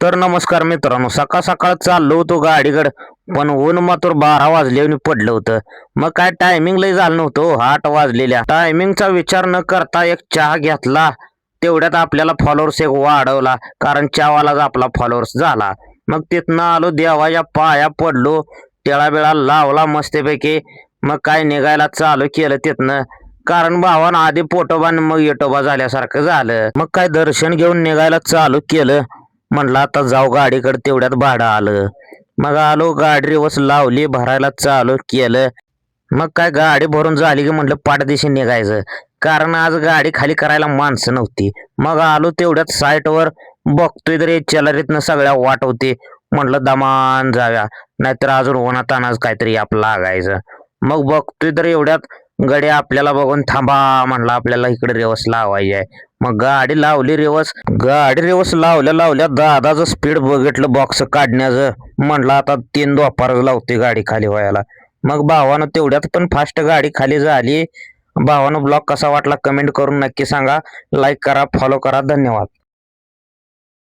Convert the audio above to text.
तर नमस्कार मित्रांनो, सकाळ सकाळ चाललो होतो गाडीकडे. पण ऊन मात्र 12 वाजले आणि पडलं होतं. मग काय टायमिंग लय झालं नव्हतं हो, 8 वाजलेल्या. टायमिंगचा विचार न करता एक चहा घेतला. तेवढ्यात आपल्याला फॉलोअर्स एक वाढवला, कारण चहावालाच आपला फॉलोअर्स झाला. मग तिथनं आलो, देवाच्या पाया पडलो, टिळा बिळा लावला मस्तपैकी. मग काय निघायला चालू केलं तिथनं, कारण भावानं आधी पोटोबा आणि मग येटोबा झाल्यासारखं झालं. मग काय दर्शन घेऊन निघायला चालू केलं. म्हणलं आता जाऊ गाडीकडे, तेवढ्यात भाडं आलं. मग आलो, गाडी रिवर्स लावली, भरायला चालू केलं. मग काय गाडी भरून झाली की म्हटलं पाठदिशी निघायचं, कारण आज गाडी खाली करायला माणसं नव्हती. मग आलो, तेवढ्यात साईटवर बघतोय तरी चलरीतनं सगळ्या वाट होती. म्हटलं दमान जाव्या, नाहीतर अजून उन्हातानाच काहीतरी आपलं लागायचं. मग बघतोय तर एवढ्यात गडी आपल्याला बघून थांबा म्हणला, आपल्याला इकडे रिवर्स लावायची आहे. मग गाडी रिवर्स लावल्या लावल्या दादाचं स्पीड बघितलं बॉक्स काढण्याचं. म्हणलं आता 3 द्वापारच लावते गाडी खाली व्हायला. मग भावानं तेवढ्यात पण फास्ट गाडी खाली झाली. भावानं ब्लॉग कसा वाटला कमेंट करून नक्की सांगा. लाईक करा, फॉलो करा. धन्यवाद.